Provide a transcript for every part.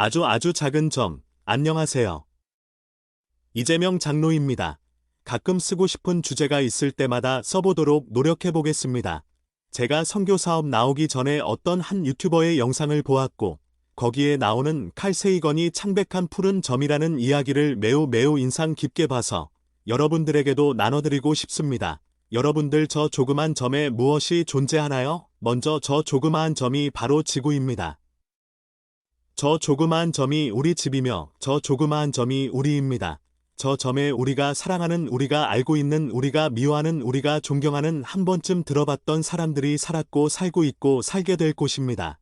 아주 작은 점, 안녕하세요. 이재명 장로입니다. 가끔 쓰고 싶은 주제가 있을 때마다 써보도록 노력해보겠습니다. 제가 선교사업 나오기 전에 어떤 한 유튜버의 영상을 보았고, 거기에 나오는 칼 세이건이 창백한 푸른 점이라는 이야기를 매우 인상 깊게 봐서 여러분들에게도 나눠드리고 싶습니다. 여러분들 저 조그만 점에 무엇이 존재하나요? 먼저 저 조그마한 점이 바로 지구입니다. 저 조그마한 점이 우리 집이며 저 조그마한 점이 우리입니다. 저 점에 우리가 사랑하는, 우리가 알고 있는, 우리가 미워하는, 우리가 존경하는, 한 번쯤 들어봤던 사람들이 살았고 살고 있고 살게 될 곳입니다.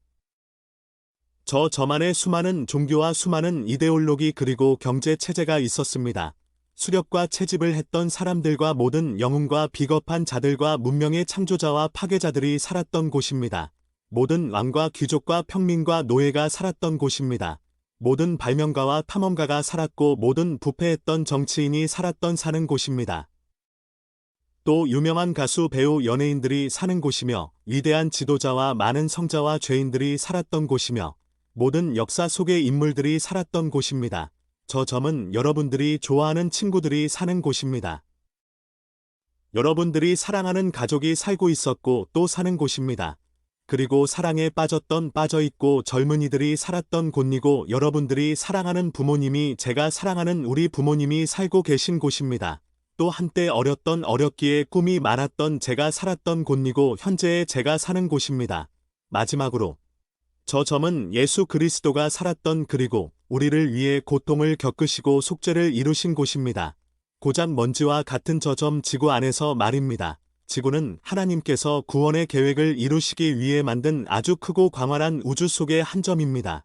저 점 안에 수많은 종교와 수많은 이데올로기 그리고 경제 체제가 있었습니다. 수렵과 채집을 했던 사람들과 모든 영웅과 비겁한 자들과 문명의 창조자와 파괴자들이 살았던 곳입니다. 모든 왕과 귀족과 평민과 노예가 살았던 곳입니다. 모든 발명가와 탐험가가 살았고 모든 부패했던 정치인이 살았던 사는 곳입니다. 또 유명한 가수, 배우, 연예인들이 사는 곳이며 위대한 지도자와 많은 성자와 죄인들이 살았던 곳이며 모든 역사 속의 인물들이 살았던 곳입니다. 저 점은 여러분들이 좋아하는 친구들이 사는 곳입니다. 여러분들이 사랑하는 가족이 살고 있었고 또 사는 곳입니다. 그리고 사랑에 빠져있고 젊은이들이 살았던 곳이고 여러분들이 사랑하는 부모님이, 제가 사랑하는 우리 부모님이 살고 계신 곳입니다. 또 한때 어렸기에 꿈이 많았던 제가 살았던 곳이고 현재의 제가 사는 곳입니다. 마지막으로 저 점은 예수 그리스도가 살았던, 그리고 우리를 위해 고통을 겪으시고 속죄를 이루신 곳입니다. 고작 먼지와 같은 저 점 지구 안에서 말입니다. 지구는 하나님께서 구원의 계획을 이루시기 위해 만든 아주 크고 광활한 우주 속의 한 점입니다.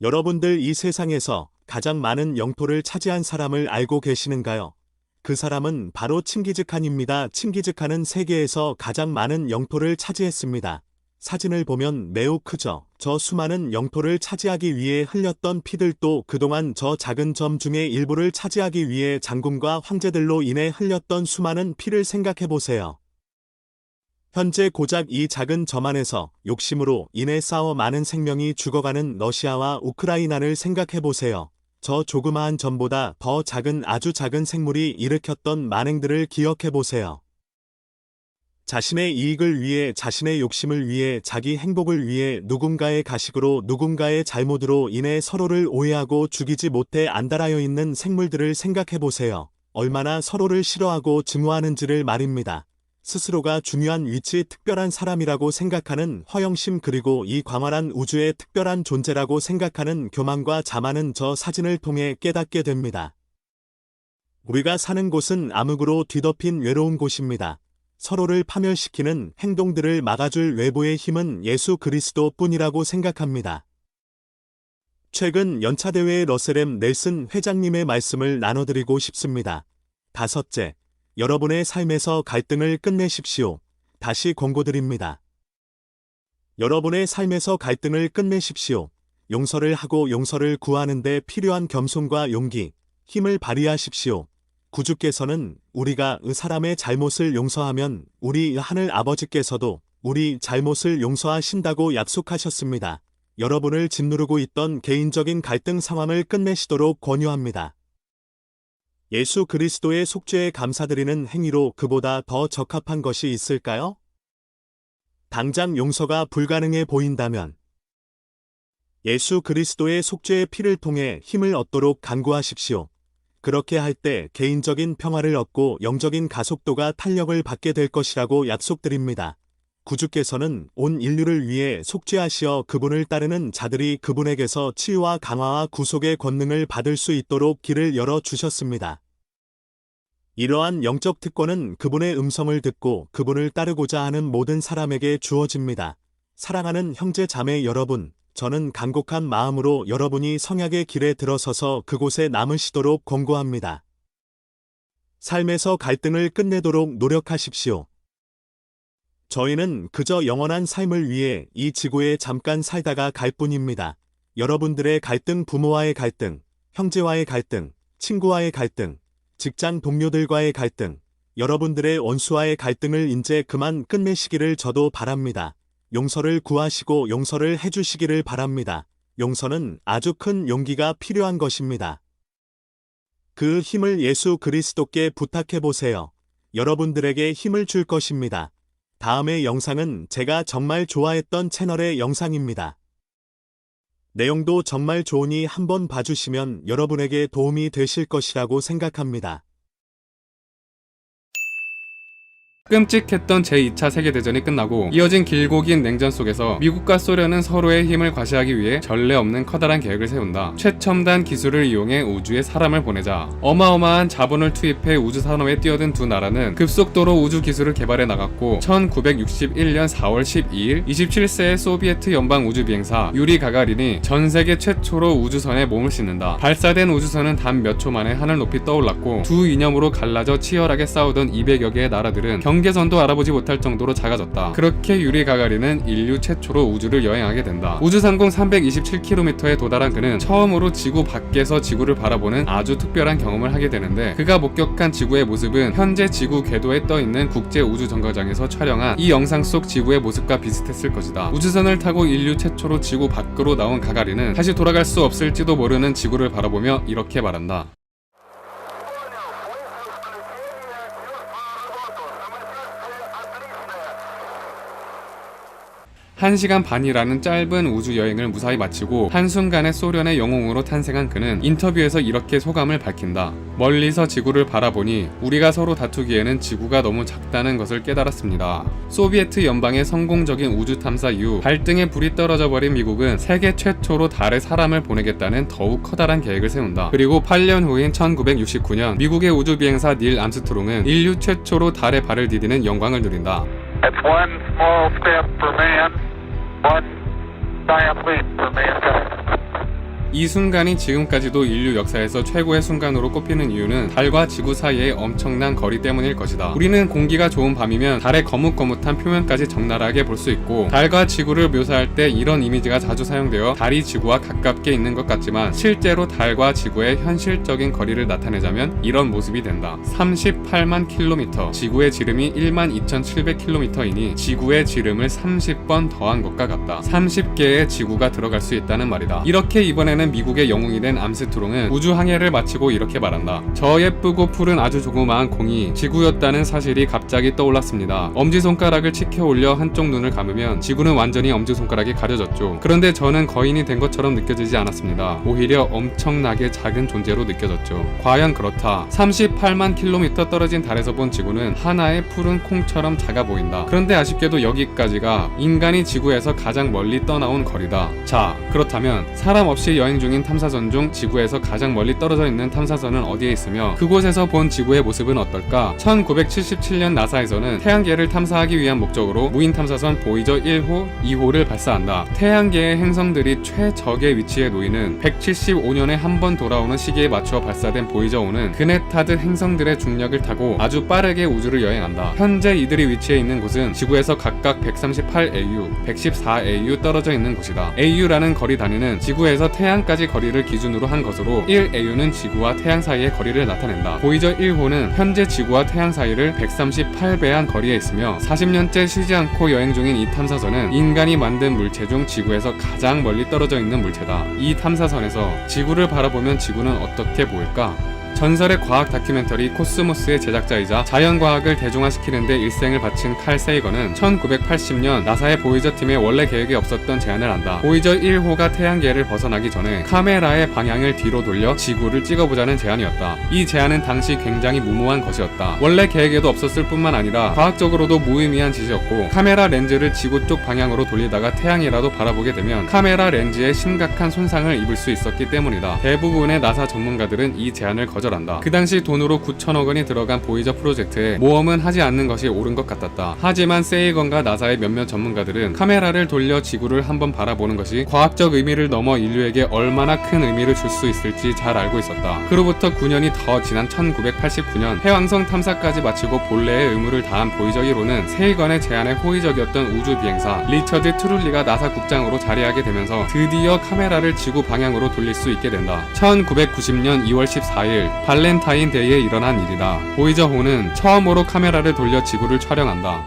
여러분들 이 세상에서 가장 많은 영토를 차지한 사람을 알고 계시는가요? 그 사람은 바로 칭기즈칸입니다. 칭기즈칸은 세계에서 가장 많은 영토를 차지했습니다. 사진을 보면 매우 크죠. 저 수많은 영토를 차지하기 위해 흘렸던 피들도 그동안 저 작은 점 중에 일부를 차지하기 위해 장군과 황제들로 인해 흘렸던 수많은 피를 생각해보세요. 현재 고작 이 작은 점 안에서 욕심으로 인해 싸워 많은 생명이 죽어가는 러시아와 우크라이나를 생각해보세요. 저 조그마한 점보다 더 작은, 아주 작은 생물이 일으켰던 만행들을 기억해보세요. 자신의 이익을 위해, 자신의 욕심을 위해, 자기 행복을 위해 누군가의 가식으로, 누군가의 잘못으로 인해 서로를 오해하고 죽이지 못해 안달하여 있는 생물들을 생각해보세요. 얼마나 서로를 싫어하고 증오하는지를 말입니다. 스스로가 중요한 위치, 특별한 사람이라고 생각하는 허영심, 그리고 이 광활한 우주의 특별한 존재라고 생각하는 교만과 자만은 저 사진을 통해 깨닫게 됩니다. 우리가 사는 곳은 암흑으로 뒤덮인 외로운 곳입니다. 서로를 파멸시키는 행동들을 막아줄 외부의 힘은 예수 그리스도 뿐이라고 생각합니다. 최근 연차대회의 러셀 넬슨 회장님의 말씀을 나눠드리고 싶습니다. 다섯째, 여러분의 삶에서 갈등을 끝내십시오. 다시 권고드립니다. 여러분의 삶에서 갈등을 끝내십시오. 용서를 하고 용서를 구하는 데 필요한 겸손과 용기, 힘을 발휘하십시오. 구주께서는 우리가 사람의 잘못을 용서하면 우리 하늘 아버지께서도 우리 잘못을 용서하신다고 약속하셨습니다. 여러분을 짓누르고 있던 개인적인 갈등 상황을 끝내시도록 권유합니다. 예수 그리스도의 속죄에 감사드리는 행위로 그보다 더 적합한 것이 있을까요? 당장 용서가 불가능해 보인다면 예수 그리스도의 속죄의 피를 통해 힘을 얻도록 간구하십시오. 그렇게 할 때 개인적인 평화를 얻고 영적인 가속도가 탄력을 받게 될 것이라고 약속드립니다. 구주께서는 온 인류를 위해 속죄하시어 그분을 따르는 자들이 그분에게서 치유와 강화와 구속의 권능을 받을 수 있도록 길을 열어 주셨습니다. 이러한 영적 특권은 그분의 음성을 듣고 그분을 따르고자 하는 모든 사람에게 주어집니다. 사랑하는 형제 자매 여러분, 저는 간곡한 마음으로 여러분이 성약의 길에 들어서서 그곳에 남으시도록 권고합니다. 삶에서 갈등을 끝내도록 노력하십시오. 저희는 그저 영원한 삶을 위해 이 지구에 잠깐 살다가 갈 뿐입니다. 여러분들의 갈등, 부모와의 갈등, 형제와의 갈등, 친구와의 갈등, 직장 동료들과의 갈등, 여러분들의 원수와의 갈등을 이제 그만 끝내시기를 저도 바랍니다. 용서를 구하시고 용서를 해주시기를 바랍니다. 용서는 아주 큰 용기가 필요한 것입니다. 그 힘을 예수 그리스도께 부탁해 보세요. 여러분들에게 힘을 줄 것입니다. 다음의 영상은 제가 정말 좋아했던 채널의 영상입니다. 내용도 정말 좋으니 한번 봐주시면 여러분에게 도움이 되실 것이라고 생각합니다. 끔찍했던 제2차 세계대전이 끝나고 이어진 길고 긴 냉전 속에서 미국과 소련은 서로의 힘을 과시하기 위해 전례 없는 커다란 계획을 세운다. 최첨단 기술을 이용해 우주에 사람을 보내자. 어마어마한 자본을 투입해 우주 산업에 뛰어든 두 나라는 급속도로 우주 기술을 개발해 나갔고 1961년 4월 12일 27세의 소비에트 연방 우주비행사 유리 가가린이 전 세계 최초로 우주선에 몸을 싣는다. 발사된 우주선은 단 몇 초 만에 하늘 높이 떠올랐고 두 이념으로 갈라져 치열하게 싸우던 200여 개의 나라들은 경계선도 알아보지 못할 정도로 작아졌다. 그렇게 유리 가가린은 인류 최초로 우주를 여행하게 된다. 우주상공 327km에 도달한 그는 처음으로 지구 밖에서 지구를 바라보는 아주 특별한 경험을 하게 되는데, 그가 목격한 지구의 모습은 현재 지구 궤도에 떠있는 국제우주정거장에서 촬영한 이 영상 속 지구의 모습과 비슷했을 것이다. 우주선을 타고 인류 최초로 지구 밖으로 나온 가가린은 다시 돌아갈 수 없을지도 모르는 지구를 바라보며 이렇게 말한다. 1시간 반이라는 짧은 우주여행을 무사히 마치고 한순간에 소련의 영웅으로 탄생한 그는 인터뷰에서 이렇게 소감을 밝힌다. 멀리서 지구를 바라보니 우리가 서로 다투기에는 지구가 너무 작다는 것을 깨달았습니다. 소비에트 연방의 성공적인 우주 탐사 이후 발등에 불이 떨어져 버린 미국은 세계 최초로 달에 사람을 보내겠다는 더욱 커다란 계획을 세운다. 그리고 8년 후인 1969년 미국의 우주 비행사 닐 암스트롱은 인류 최초로 달에 발을 디디는 영광을 누린다. It's one small step for man, one giant leap for mankind. 이 순간이 지금까지도 인류 역사에서 최고의 순간으로 꼽히는 이유는 달과 지구 사이의 엄청난 거리 때문일 것이다. 우리는 공기가 좋은 밤이면 달의 거뭇거뭇한 표면까지 적나라하게 볼 수 있고, 달과 지구를 묘사할 때 이런 이미지가 자주 사용되어 달이 지구와 가깝게 있는 것 같지만 실제로 달과 지구의 현실적인 거리를 나타내자면 이런 모습이 된다. 38만 킬로미터, 지구의 지름이 12,700km이니 지구의 지름을 30번 더한 것과 같다. 30개의 지구가 들어갈 수 있다는 말이다. 이렇게 이번에는 미국의 영웅이 된 암스트롱은 우주 항해를 마치고 이렇게 말한다. 저 예쁘고 푸른 아주 조그마한 공이 지구였다는 사실이 갑자기 떠올랐습니다. 엄지손가락을 치켜 올려 한쪽 눈을 감으면 지구는 완전히 엄지손가락이 가려졌죠. 그런데 저는 거인이 된 것처럼 느껴지지 않았습니다. 오히려 엄청나게 작은 존재로 느껴졌죠. 과연 그렇다. 38만 킬로미터 떨어진 달에서 본 지구는 하나의 푸른 콩처럼 작아 보인다. 그런데 아쉽게도 여기까지가 인간이 지구에서 가장 멀리 떠나온 거리다. 자, 그렇다면 사람 없이 여행 중인 탐사선 중 지구에서 가장 멀리 떨어져 있는 탐사선은 어디에 있으며 그곳에서 본 지구의 모습은 어떨까? 1977년 나사에서는 태양계를 탐사하기 위한 목적으로 무인 탐사선 보이저 1호, 2호를 발사한다. 태양계의 행성들이 최적의 위치에 놓이는 175년에 한 번 돌아오는 시기에 맞추어 발사된 보이저 5는 그네타드 행성들의 중력을 타고 아주 빠르게 우주를 여행한다. 현재 이들이 위치해 있는 곳은 지구에서 각각 138AU, 114AU 떨어져 있는 곳이다. AU라는 거리 단위는 지구에서 태양까지 거리를 기준으로 한 것으로 1AU는 지구와 태양 사이의 거리를 나타낸다. 보이저 1호는 현재 지구와 태양 사이를 138배한 거리에 있으며 40년째 쉬지 않고 여행 중인 이 탐사선은 인간이 만든 물체 중 지구에서 가장 멀리 떨어져 있는 물체다. 이 탐사선에서 지구를 바라보면 지구는 어떻게 보일까? 전설의 과학 다큐멘터리 코스모스의 제작자이자 자연과학을 대중화시키는 데 일생을 바친 칼 세이건은 1980년 나사의 보이저 팀의 원래 계획에 없었던 제안을 한다. 보이저 1호가 태양계를 벗어나기 전에 카메라의 방향을 뒤로 돌려 지구를 찍어보자는 제안이었다. 이 제안은 당시 굉장히 무모한 것이었다. 원래 계획에도 없었을 뿐만 아니라 과학적으로도 무의미한 짓이었고, 카메라 렌즈를 지구 쪽 방향으로 돌리다가 태양이라도 바라보게 되면 카메라 렌즈에 심각한 손상을 입을 수 있었기 때문이다. 대부분의 나사 전문가들은 이 제안을 거절한다. 그 당시 돈으로 9천억 원이 들어간 보이저 프로젝트에 모험은 하지 않는 것이 옳은 것 같았다. 하지만 세이건과 나사의 몇몇 전문가들은 카메라를 돌려 지구를 한번 바라보는 것이 과학적 의미를 넘어 인류에게 얼마나 큰 의미를 줄 수 있을지 잘 알고 있었다. 그로부터 9년이 더 지난 1989년 해왕성 탐사까지 마치고 본래의 의무를 다한 보이저 1호는 세이건의 제안에 호의적이었던 우주 비행사 리처드 트룰리가 나사 국장으로 자리하게 되면서 드디어 카메라를 지구 방향으로 돌릴 수 있게 된다. 1990년 2월 14일 발렌타인데이에 일어난 일이다. 보이저5는 처음으로 카메라를 돌려 지구를 촬영한다.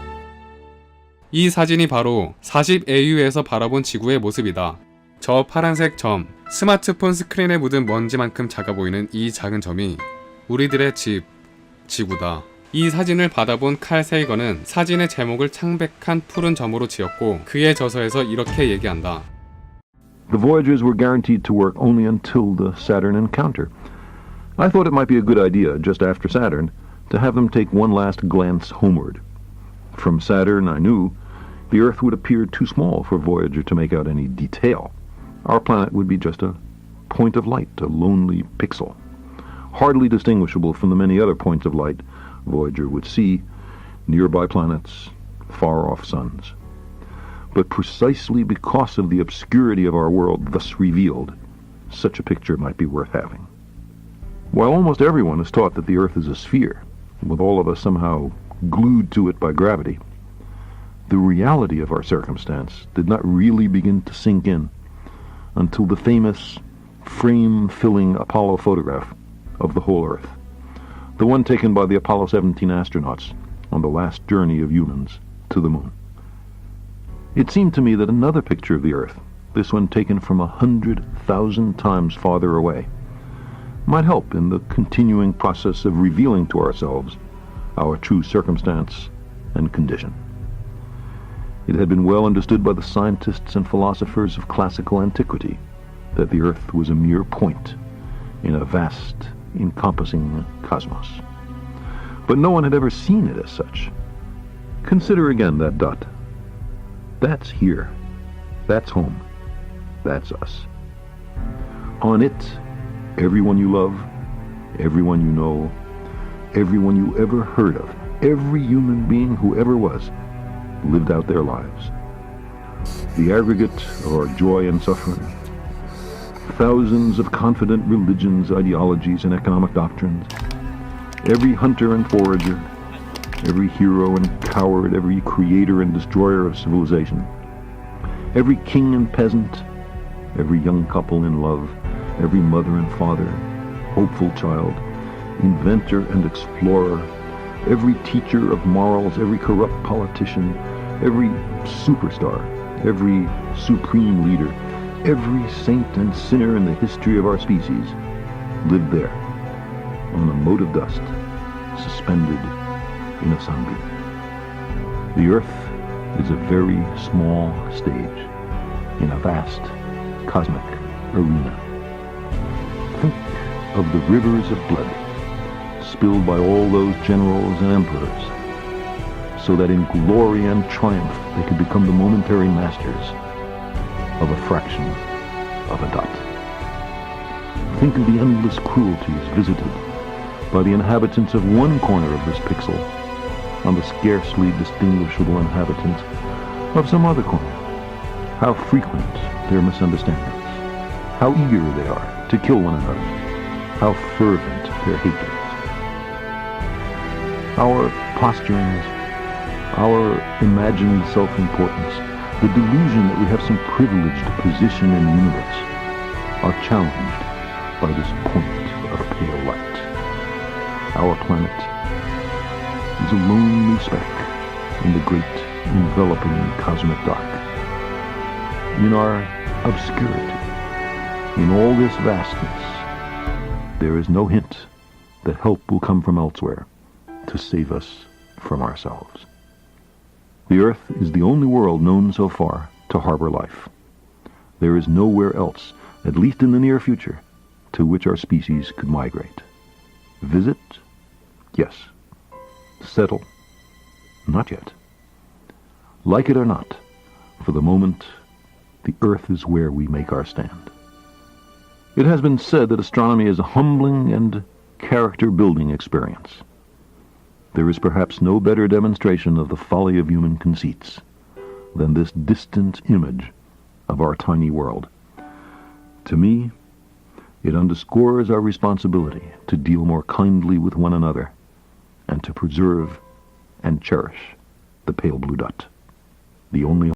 이 사진이 바로 40AU에서 바라본 지구의 모습이다. 저 파란색 점, 스마트폰 스크린에 묻은 먼지만큼 작아 보이는 이 작은 점이 우리들의 집, 지구다. 이 사진을 받아본 칼 세이건은 사진의 제목을 창백한 푸른 점으로 지었고 그의 저서에서 이렇게 얘기한다. The Voyagers were guaranteed to work only until the Saturn encounter. I thought it might be a good idea, just after Saturn, to have them take one last glance homeward. From Saturn, I knew, the Earth would appear too small for Voyager to make out any detail. Our planet would be just a point of light, a lonely pixel, hardly distinguishable from the many other points of light Voyager would see, nearby planets, far-off suns. But precisely because of the obscurity of our world thus revealed, such a picture might be worth having. While almost everyone is taught that the Earth is a sphere, with all of us somehow glued to it by gravity, the reality of our circumstance did not really begin to sink in until the famous frame-filling Apollo photograph of the whole Earth, the one taken by the Apollo 17 astronauts on the last journey of humans to the moon. It seemed to me that another picture of the Earth, this one taken from 100,000 times farther away, might help in the continuing process of revealing to ourselves our true circumstance and condition. It had been well understood by the scientists and philosophers of classical antiquity that the Earth was a mere point in a vast, encompassing cosmos. But no one had ever seen it as such. Consider again that dot. That's here. That's home. That's us. On it, everyone you love, everyone you know, everyone you ever heard of, every human being who ever was, lived out their lives. The aggregate of our joy and suffering, thousands of confident religions, ideologies, and economic doctrines, every hunter and forager, every hero and coward, every creator and destroyer of civilization, every king and peasant, every young couple in love, every mother and father, hopeful child, inventor and explorer, every teacher of morals, every corrupt politician, every superstar, every supreme leader, every saint and sinner in the history of our species lived there, on a mote of dust, suspended in a sunbeam. The Earth is a very small stage in a vast cosmic arena. Think of the rivers of blood spilled by all those generals and emperors, so that in glory and triumph they could become the momentary masters of a fraction of a dot. Think of the endless cruelties visited by the inhabitants of one corner of this pixel on the scarcely distinguishable inhabitants of some other corner. How frequent their misunderstandings, how eager they are to kill one another, how fervent their hatreds. Our posturings, our imagined self-importance, the delusion that we have some privileged position in the universe, are challenged by this point of pale light. Our planet is a lonely speck in the great enveloping cosmic dark. In our obscurity, in all this vastness, there is no hint that help will come from elsewhere to save us from ourselves. The Earth is the only world known so far to harbor life. There is nowhere else, at least in the near future, to which our species could migrate. Visit? Yes. Settle? Not yet. Like it or not, for the moment, the Earth is where we make our stand. It has been said that astronomy is a humbling and character-building experience. There is perhaps no better demonstration of the folly of human conceits than this distant image of our tiny world. To me, it underscores our responsibility to deal more kindly with one another and to preserve and cherish the pale blue dot, the only